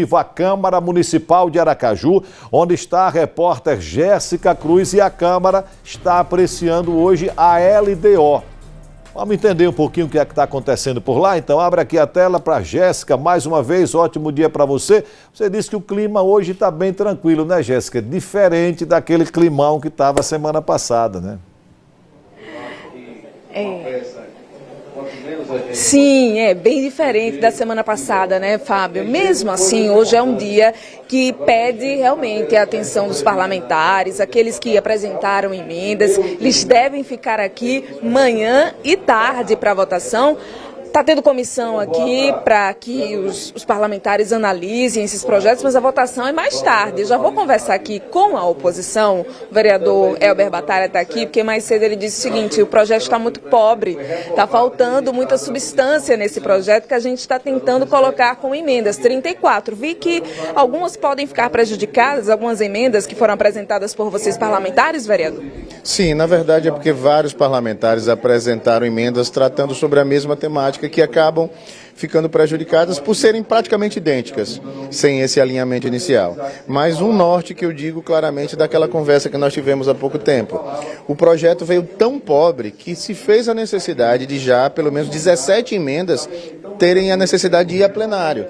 A Câmara Municipal de Aracaju, onde está a repórter Jéssica Cruz, e a Câmara está apreciando hoje a LDO. Vamos entender um pouquinho o que é que está acontecendo por lá? Então abre aqui a tela para a Jéssica. Mais uma vez, ótimo dia para você. Você disse que o clima hoje está bem tranquilo, né, Jéssica? Diferente daquele climão que estava semana passada, né? Sim, é bem diferente da semana passada, né, Fábio? Mesmo assim, hoje é um dia que pede realmente a atenção dos parlamentares, aqueles que apresentaram emendas, eles devem ficar aqui manhã e tarde para votação. Está tendo comissão aqui para que os parlamentares analisem esses projetos, mas a votação é mais tarde. Eu já vou conversar aqui com a oposição. O vereador Elber Batalha está aqui, porque mais cedo ele disse o seguinte: o projeto está muito pobre, está faltando muita substância nesse projeto que a gente está tentando colocar com emendas. 34. Vi que algumas podem ficar prejudicadas, algumas emendas que foram apresentadas por vocês parlamentares, vereador? Sim, na verdade é porque vários parlamentares apresentaram emendas tratando sobre a mesma temática, que acabam ficando prejudicadas por serem praticamente idênticas, sem esse alinhamento inicial. Mas um norte que eu digo claramente daquela conversa que nós tivemos há pouco tempo. O projeto veio tão pobre que se fez a necessidade de já, pelo menos 17 emendas, terem a necessidade de ir a plenário.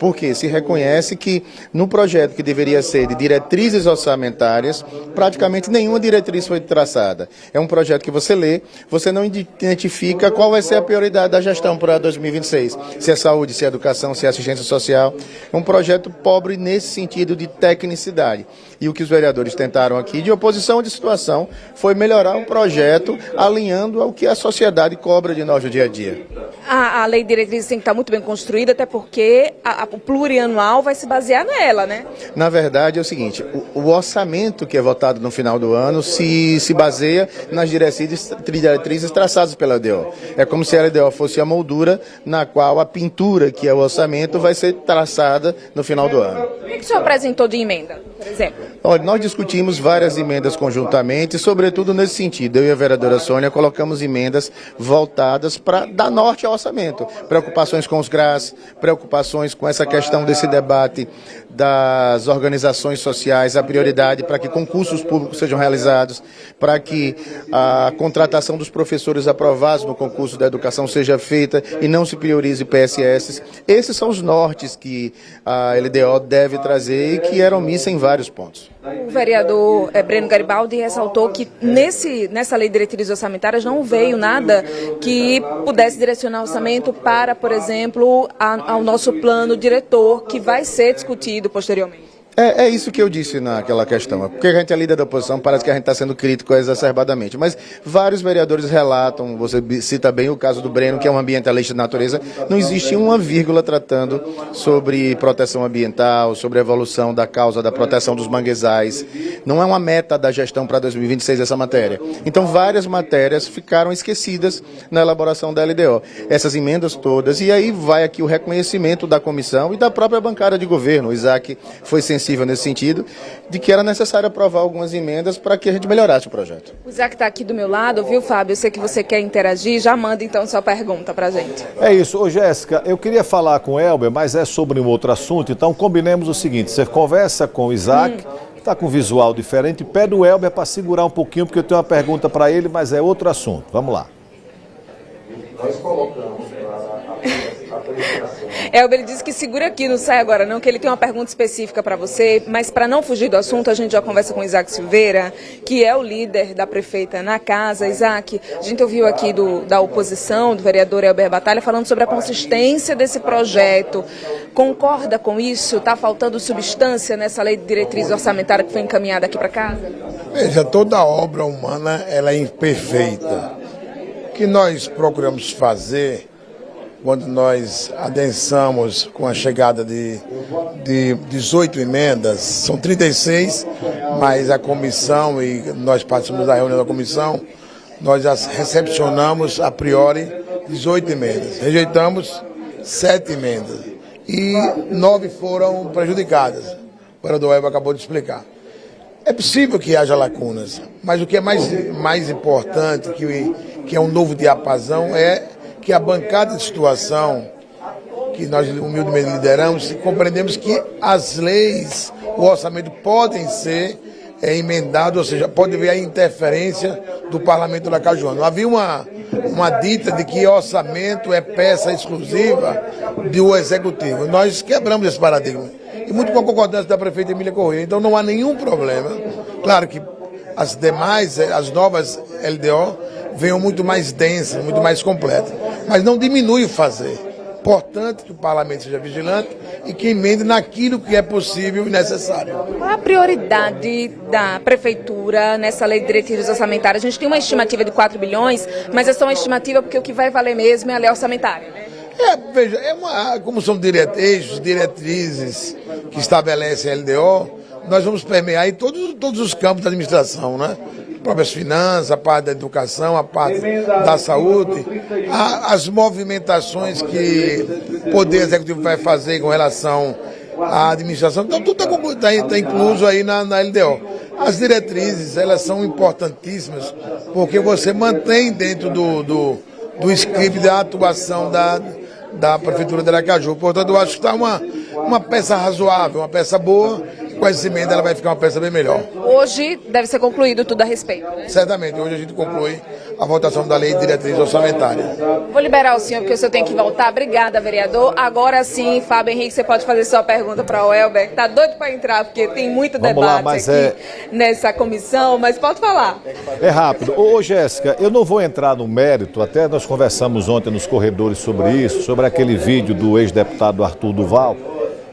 Porque se reconhece que no projeto que deveria ser de diretrizes orçamentárias, praticamente nenhuma diretriz foi traçada. É um projeto que você lê, você não identifica qual vai ser a prioridade da gestão para 2026. Se é saúde, se é educação, se é assistência social. É um projeto pobre nesse sentido de tecnicidade. E o que os vereadores tentaram aqui, de oposição de situação, foi melhorar o projeto, alinhando ao que a sociedade cobra de nós no dia a dia. A lei de diretrizes tem que estar muito bem construída, até porque o plurianual vai se basear nela, né? Na verdade é o seguinte, o orçamento que é votado no final do ano se baseia nas diretrizes traçadas pela LDO. É como se a LDO fosse a moldura na qual a pintura, que é o orçamento, vai ser traçada no final do ano. O que o senhor apresentou de emenda, por exemplo? Olha, nós discutimos várias emendas conjuntamente, sobretudo nesse sentido. Eu e a vereadora Sônia colocamos emendas voltadas para dar norte ao orçamento. Preocupações com os GRAS, preocupações com essa questão desse debate das organizações sociais, a prioridade para que concursos públicos sejam realizados, para que a contratação dos professores aprovados no concurso da educação seja feita e não se priorize PSS. Esses são os nortes que a LDO deve trazer e que eram omissa em vários pontos. O vereador Breno Garibaldi ressaltou que nessa lei de diretrizes orçamentárias não veio nada que pudesse direcionar o orçamento para, por exemplo, ao nosso plano diretor, que vai ser discutido posteriormente. É isso que eu disse naquela questão. Porque a gente é líder da oposição, parece que a gente está sendo crítico exacerbadamente. Mas vários vereadores relatam, você cita bem o caso do Breno, que é um ambientalista de natureza, não existe uma vírgula tratando sobre proteção ambiental, sobre a evolução da causa da proteção dos manguezais. Não é uma meta da gestão para 2026 essa matéria. Então várias matérias ficaram esquecidas na elaboração da LDO. Essas emendas todas, e aí vai aqui o reconhecimento da comissão e da própria bancada de governo. O Isaac foi sensível nesse sentido, de que era necessário aprovar algumas emendas para que a gente melhorasse o projeto. O Isaac está aqui do meu lado, viu, Fábio? Eu sei que você quer interagir, já manda então sua pergunta para a gente. É isso. Ô, Jéssica, eu queria falar com o Elber, mas é sobre um outro assunto, então combinemos o seguinte: você conversa com o Isaac, que está com visual diferente, pede o Elber para segurar um pouquinho, porque eu tenho uma pergunta para ele, mas é outro assunto. Vamos lá. Nós colocamos a Elber disse que segura aqui, não sai agora não, que ele tem uma pergunta específica para você, mas para não fugir do assunto, a gente já conversa com o Isaac Silveira, que é o líder da prefeita na casa. Isaac, a gente ouviu aqui da oposição, do vereador Elber Batalha, falando sobre a consistência desse projeto. Concorda com isso? Está faltando substância nessa lei de diretriz orçamentária que foi encaminhada aqui para casa? Veja, toda obra humana ela é imperfeita. O que nós procuramos fazer quando nós adensamos com a chegada de 18 emendas, são 36, mas a comissão, e nós participamos da reunião da comissão, nós as recepcionamos a priori 18 emendas, rejeitamos 7 emendas e 9 foram prejudicadas. O vereador Elber acabou de explicar. É possível que haja lacunas, mas o que é mais importante, que é um novo diapasão, é que a bancada de situação que nós humildemente lideramos, compreendemos que as leis, o orçamento podem ser emendados, ou seja, pode haver a interferência do Parlamento Aracajuano. Havia uma dita de que orçamento é peça exclusiva do Executivo. Nós quebramos esse paradigma. E muito com a concordância da prefeita Emília Corrêa. Então não há nenhum problema. Claro que as demais, as novas LDO, venham muito mais densas, muito mais completas. Mas não diminui o fazer. Importante que o parlamento seja vigilante e que emende naquilo que é possível e necessário. Qual a prioridade da prefeitura nessa lei de diretrizes orçamentárias? A gente tem uma estimativa de 4 bilhões, mas é só uma estimativa porque o que vai valer mesmo é a lei orçamentária, né? Veja, como são diretrizes que estabelecem a LDO, nós vamos permear em todos os campos da administração, né? Próprias finanças, a parte da educação, a parte da saúde, as movimentações que o Poder Executivo vai fazer com relação à administração. Então, tudo está incluso aí na LDO. As diretrizes, elas são importantíssimas, porque você mantém dentro do script da atuação da Prefeitura de Aracaju. Portanto, eu acho que está uma peça razoável, uma peça boa. Com essa emenda ela vai ficar uma peça bem melhor. Hoje deve ser concluído tudo a respeito, né? Certamente, hoje a gente conclui a votação da lei de diretriz orçamentária. Vou liberar o senhor, porque o senhor tem que voltar. Obrigada, vereador. Agora sim, Fábio Henrique, você pode fazer sua pergunta para o Elber, que está doido para entrar, porque tem muito debate aqui nessa comissão, mas pode falar. É rápido. Ô, Jéssica, eu não vou entrar no mérito, até nós conversamos ontem nos corredores sobre isso, sobre aquele vídeo do ex-deputado Arthur Duval.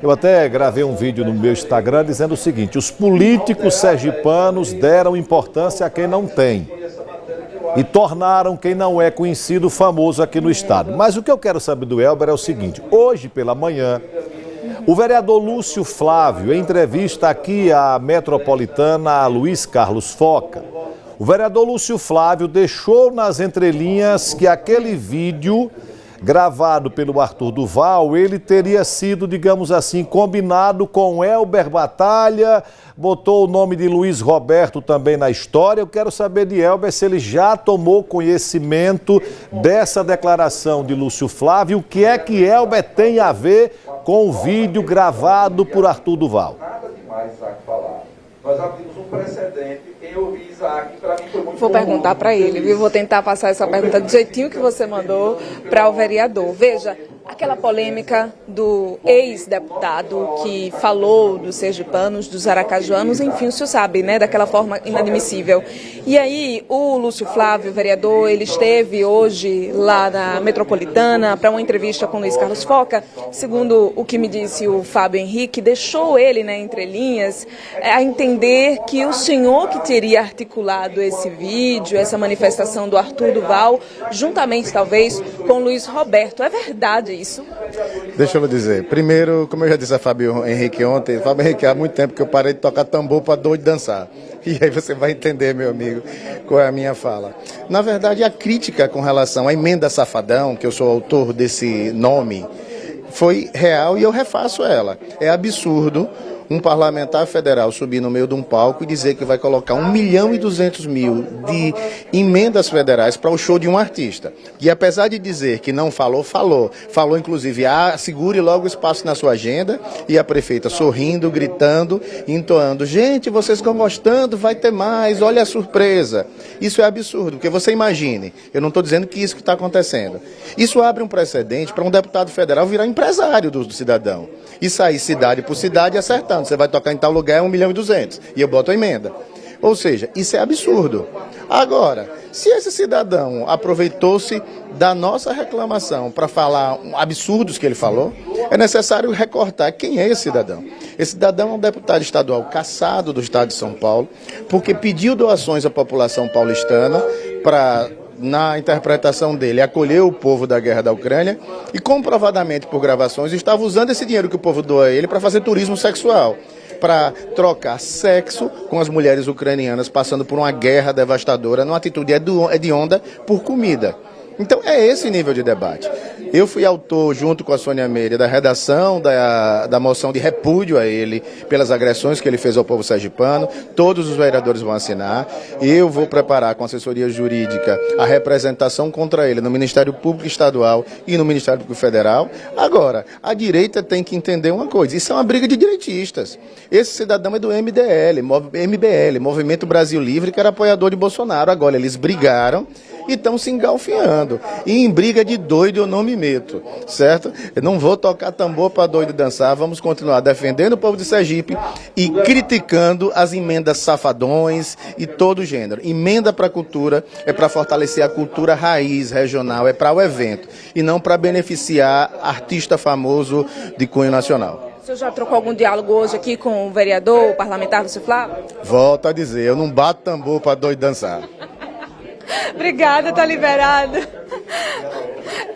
Eu até gravei um vídeo no meu Instagram dizendo o seguinte: os políticos sergipanos deram importância a quem não tem e tornaram quem não é conhecido famoso aqui no estado. Mas o que eu quero saber do Elber é o seguinte: hoje pela manhã, o vereador Lúcio Flávio, em entrevista aqui à metropolitana Luiz Carlos Foca, o vereador Lúcio Flávio deixou nas entrelinhas que aquele vídeo gravado pelo Arthur Duval, ele teria sido, digamos assim, combinado com Elber Batalha, botou o nome de Luiz Roberto também na história. Eu quero saber de Elber se ele já tomou conhecimento dessa declaração de Lúcio Flávio, o que é que Elber tem a ver com o vídeo gravado por Arthur Duval. Nada demais, Isaac, falar. Nós abrimos um precedente, eu ouvi Isaac, para mim foi muito Vou perguntar para ele, viu? Vou tentar passar essa pergunta do jeitinho que você mandou para o vereador. Veja, aquela polêmica do ex-deputado que falou dos sergipanos, dos aracajuanos, enfim, o senhor sabe, né? Daquela forma inadmissível. E aí, o Lúcio Flávio, vereador, ele esteve hoje lá na Metropolitana para uma entrevista com o Luiz Carlos Foca. Segundo o que me disse o Fábio Henrique, deixou ele, né, entre linhas, a entender que o senhor que teria articulado esse vídeo, essa manifestação do Arthur Duval, juntamente, talvez, com o Luiz Roberto. É verdade isso? Deixa eu dizer. Primeiro, como eu já disse a Fábio Henrique ontem, Fábio Henrique, há muito tempo que eu parei de tocar tambor para doido dançar. E aí você vai entender, meu amigo, qual é a minha fala. Na verdade, a crítica com relação à emenda Safadão, que eu sou autor desse nome, foi real e eu refaço ela. É absurdo um parlamentar federal subir no meio de um palco e dizer que vai colocar 1.200.000 de emendas federais para o show de um artista. E apesar de dizer que não falou, falou. Falou, inclusive, segure logo o espaço na sua agenda, e a prefeita sorrindo, gritando, entoando: gente, vocês estão gostando, vai ter mais, olha a surpresa. Isso é absurdo, porque você imagine, eu não estou dizendo que isso que está acontecendo. Isso abre um precedente para um deputado federal virar empresário do cidadão e sair cidade por cidade acertando. Você vai tocar em tal lugar, é 1.200.000, e eu boto a emenda. Ou seja, isso é absurdo. Agora, se esse cidadão aproveitou-se da nossa reclamação para falar absurdos que ele falou, é necessário recortar quem é esse cidadão. Esse cidadão é um deputado estadual cassado do estado de São Paulo, porque pediu doações à população paulistana para, na interpretação dele, acolher o povo da guerra da Ucrânia, e comprovadamente por gravações estava usando esse dinheiro que o povo doa a ele para fazer turismo sexual, para trocar sexo com as mulheres ucranianas passando por uma guerra devastadora, numa atitude hedionda por comida. Então é esse nível de debate. Eu fui autor, junto com a Sônia Meire, da redação da moção de repúdio a ele pelas agressões que ele fez ao povo sergipano. Todos os vereadores vão assinar. Eu vou preparar com assessoria jurídica a representação contra ele no Ministério Público Estadual e no Ministério Público Federal. Agora, a direita tem que entender uma coisa, isso é uma briga de direitistas. Esse cidadão é do MBL, Movimento Brasil Livre, que era apoiador de Bolsonaro. Agora, eles brigaram e estão se engalfinhando. E em briga de doido eu não me meto, certo? Eu não vou tocar tambor para doido dançar, vamos continuar defendendo o povo de Sergipe e criticando as emendas safadões e todo o gênero. Emenda para a cultura é para fortalecer a cultura raiz regional, é para o evento, e não para beneficiar artista famoso de cunho nacional. O senhor já trocou algum diálogo hoje aqui com o vereador, o parlamentar Lúcio Flávio? Volto a dizer, eu não bato tambor para doido dançar. Obrigada, tá liberado.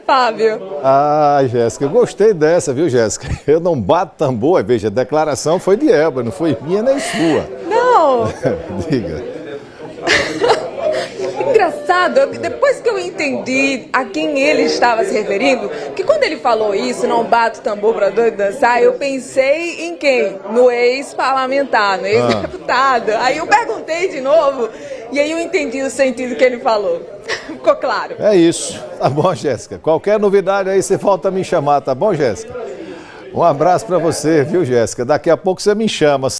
Fábio. Ah, Jéssica, eu gostei dessa, viu, Jéssica? Eu não bato tambor, veja, a declaração foi de Elba, não foi minha nem sua. Não. Diga. Engraçado, depois que eu entendi a quem ele estava se referindo, que quando ele falou isso, não bato tambor para doido dançar, eu pensei em quem? No ex-parlamentar, no ex-deputado. Aí eu perguntei de novo e aí eu entendi o sentido que ele falou. Ficou claro. É isso. Tá bom, Jéssica. Qualquer novidade aí, você volta a me chamar, tá bom, Jéssica? Um abraço para você, viu, Jéssica? Daqui a pouco você me chama.